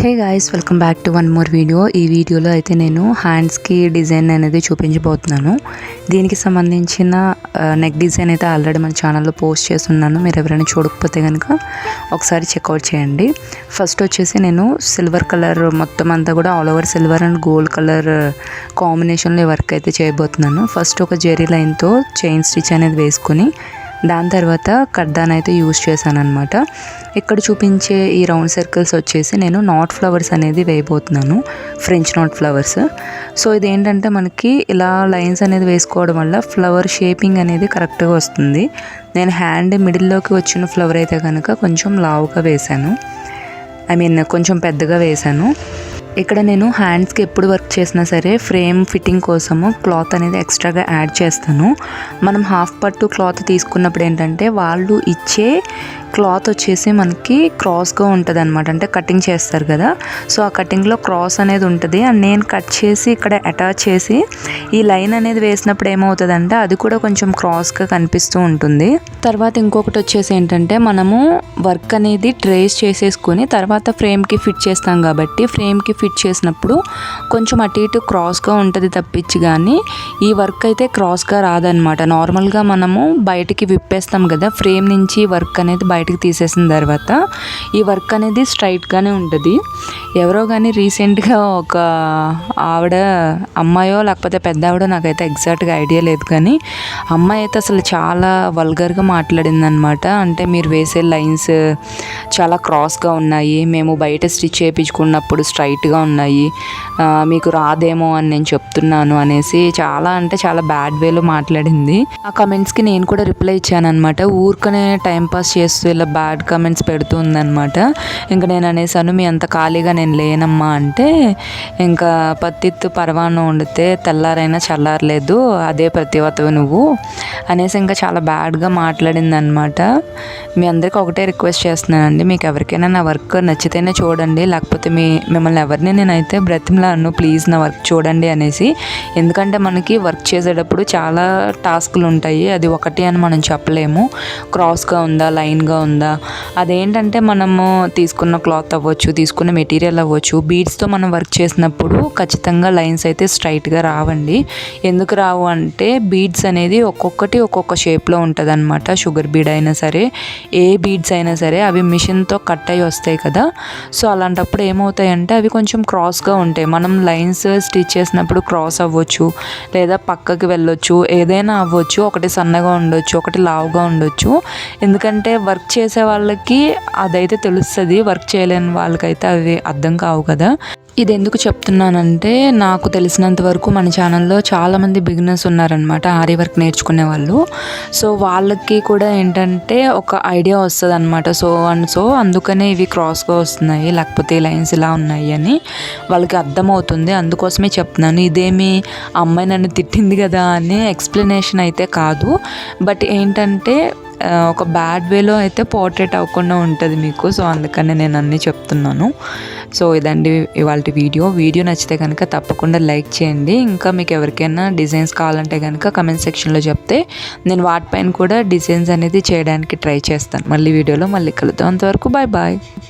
Hey guys, welcome back to one more video. ఈ వీడియోలో అయితే నేను హ్యాండ్స్కి డిజైన్ అనేది చూపించబోతున్నాను. దీనికి సంబంధించిన నెక్ డిజైన్ అయితే ఆల్రెడీ మన ఛానల్లో పోస్ట్ చేస్తున్నాను. మీరు ఎవరైనా చూడకపోతే కనుక ఒకసారి చెక్అవుట్ చేయండి. ఫస్ట్ వచ్చేసి నేను సిల్వర్ కలర్ మొత్తం అంతా కూడా all over silver and gold colour కాంబినేషన్లో వర్క్ అయితే చేయబోతున్నాను. ఫస్ట్ ఒక జెరీ లైన్తో చైన్ స్టిచ్ అనేది వేసుకొని దాని తర్వాత కడ్దాన్ అయితే యూజ్ చేశాను అనమాట. ఇక్కడ చూపించే ఈ రౌండ్ సర్కిల్స్ వచ్చేసి నేను నాట్ ఫ్లవర్స్ అనేది వేయబోతున్నాను, ఫ్రెంచ్ నాట్ ఫ్లవర్స్. సో ఇదేంటంటే మనకి ఇలా లైన్స్ అనేది వేసుకోవడం వల్ల ఫ్లవర్ షేపింగ్ అనేది కరెక్ట్గా వస్తుంది. నేను హ్యాండ్ మిడిల్లోకి వచ్చిన ఫ్లవర్ అయితే కనుక కొంచెం లావుగా వేశాను, కొంచెం పెద్దగా వేశాను. ఇక్కడ నేను హ్యాండ్స్కి ఎప్పుడు వర్క్ చేసినా సరే ఫ్రేమ్ ఫిట్టింగ్ కోసము క్లాత్ అనేది ఎక్స్ట్రాగా యాడ్ చేస్తాను. మనం హాఫ్ పట్టు క్లాత్ తీసుకున్నప్పుడు ఏంటంటే వాళ్ళు ఇచ్చే క్లాత్ వచ్చేసి మనకి క్రాస్గా ఉంటుంది అనమాట. అంటే కటింగ్ చేస్తారు కదా, సో ఆ కటింగ్లో క్రాస్ అనేది ఉంటుంది. అండ్ నేను కట్ చేసి ఇక్కడ అటాచ్ చేసి ఈ లైన్ అనేది వేసినప్పుడు ఏమవుతుంది అంటే అది కూడా కొంచెం క్రాస్గా కనిపిస్తూ ఉంటుంది. తర్వాత ఇంకొకటి వచ్చేసి ఏంటంటే మనము వర్క్ అనేది ట్రేస్ చేసేసుకొని తర్వాత ఫ్రేమ్కి ఫిట్ చేస్తాం కాబట్టి ఫ్రేమ్కి ఫిట్ చేసినప్పుడు కొంచెం అటు ఇటు క్రాస్గా ఉంటుంది తప్పించి, కానీ ఈ వర్క్ అయితే క్రాస్గా రాదనమాట. నార్మల్గా మనము బయటికి విప్పేస్తాం కదా, ఫ్రేమ్ నుంచి వర్క్ అనేది బయటికి తీసేసిన తర్వాత ఈ వర్క్ అనేది స్ట్రైట్గానే ఉంటుంది. ఎవరో కానీ రీసెంట్గా ఒక ఆవిడ, అమ్మాయో లేకపోతే పెద్ద ఆవిడ, నాకైతే ఎగ్జాక్ట్గా ఐడియా లేదు, కానీ అమ్మాయి అయితే అసలు చాలా వల్గర్గా మాట్లాడింది అనమాట. అంటే మీరు వేసే లైన్స్ చాలా క్రాస్గా ఉన్నాయి, మేము బయట స్టిచ్ చేయించుకున్నప్పుడు స్ట్రైట్గా ఉన్నాయి, మీకు రాదేమో అని నేను చెప్తున్నాను అనేసి చాలా అంటే చాలా బ్యాడ్ వేలో మాట్లాడింది. ఆ కమెంట్స్కి నేను కూడా రిప్లై ఇచ్చాను అనమాట. ఊరికనే టైంపాస్ చేస్తూ ఇలా బ్యాడ్ కమెంట్స్ పెడుతూ ఉందన్నమాట. ఇంకా నేను అనేసాను, మీ అంత ఖాళీగా నేను లేనమ్మా అంటే, ఇంకా పత్తిత్తు పరవాన్నం వండితే తెల్లారైనా చల్లారలేదు, అదే ప్రతివతవి నువ్వు అనేసి ఇంకా చాలా బ్యాడ్గా మాట్లాడింది అనమాట. మీ అందరికీ ఒకటే రిక్వెస్ట్ చేస్తున్నానండి, మీకు ఎవరికైనా నా వర్క్ నచ్చితేనే చూడండి, లేకపోతే మిమ్మల్ని ఎవరిని నేనైతే బ్రతిమలాను, ప్లీజ్ నా వర్క్ చూడండి అనేసి. ఎందుకంటే మనకి వర్క్ చేసేటప్పుడు చాలా టాస్క్లు ఉంటాయి, అది ఒకటి అని మనం చెప్పలేము. క్రాస్గా ఉందా, లైన్గా ఉందా, అదేంటంటే మనము తీసుకున్న క్లాత్ అవ్వచ్చు, తీసుకున్న మెటీరియల్ అవ్వచ్చు, బీడ్స్తో మనం వర్క్ చేసినప్పుడు ఖచ్చితంగా లైన్స్ అయితే స్ట్రైట్గా రావండి. ఎందుకు రావు అంటే బీడ్స్ అనేది ఒక్కొక్కటి ఒక్కొక్క షేప్లో ఉంటుంది అనమాట. షుగర్ బీడ్ అయినా సరే, ఏ బీడ్స్ అయినా సరే అవి మిషన్తో కట్ అయ్యి వస్తాయి కదా, సో అలాంటప్పుడు ఏమవుతాయంటే అవి కొంచెం క్రాస్గా ఉంటాయి. మనం లైన్స్ స్టిచ్ చేసినప్పుడు క్రాస్ అవ్వచ్చు, లేదా పక్కకి వెళ్ళొచ్చు, ఏదైనా అవ్వచ్చు. ఒకటి సన్నగా ఉండొచ్చు, ఒకటి లావుగా ఉండొచ్చు. ఎందుకంటే వర్క్ చేసే వాళ్ళకి అదైతే తెలుస్తుంది, వర్క్ చేయలేని వాళ్ళకైతే అవి అర్థం కావు కదా. ఇది ఎందుకు చెప్తున్నానంటే, నాకు తెలిసినంత వరకు మన ఛానల్లో చాలామంది బిగినర్స్ ఉన్నారనమాట, ఆరి వర్క్ నేర్చుకునే వాళ్ళు. సో వాళ్ళకి కూడా ఏంటంటే ఒక ఐడియా వస్తుంది అనమాట. సో అందుకనే ఇవి క్రాస్గా వస్తున్నాయి, లేకపోతే లైన్స్ ఇలా ఉన్నాయి అని వాళ్ళకి అర్థమవుతుంది. అందుకోసమే చెప్తున్నాను. ఇదేమి అమ్మాయి నన్ను తిట్టింది కదా అని ఎక్స్ప్లెనేషన్ అయితే కాదు, బట్ ఏంటంటే ఒక బ్యాడ్ వేలో అయితే పోర్ట్రేట్ అవ్వకుండా ఉంటుంది మీకు. సో అందుకనే నేను అన్నీ చెప్తున్నాను. సో ఇదండి ఇవాళ వీడియో నచ్చితే కనుక తప్పకుండా లైక్ చేయండి. ఇంకా మీకు ఎవరికైనా డిజైన్స్ కావాలంటే కనుక కమెంట్ సెక్షన్లో చెప్తే నేను వాటిపైన కూడా డిజైన్స్ అనేది చేయడానికి ట్రై చేస్తాను. మళ్ళీ వీడియోలో మళ్ళీ కలుద్దాం. అంతవరకు బాయ్.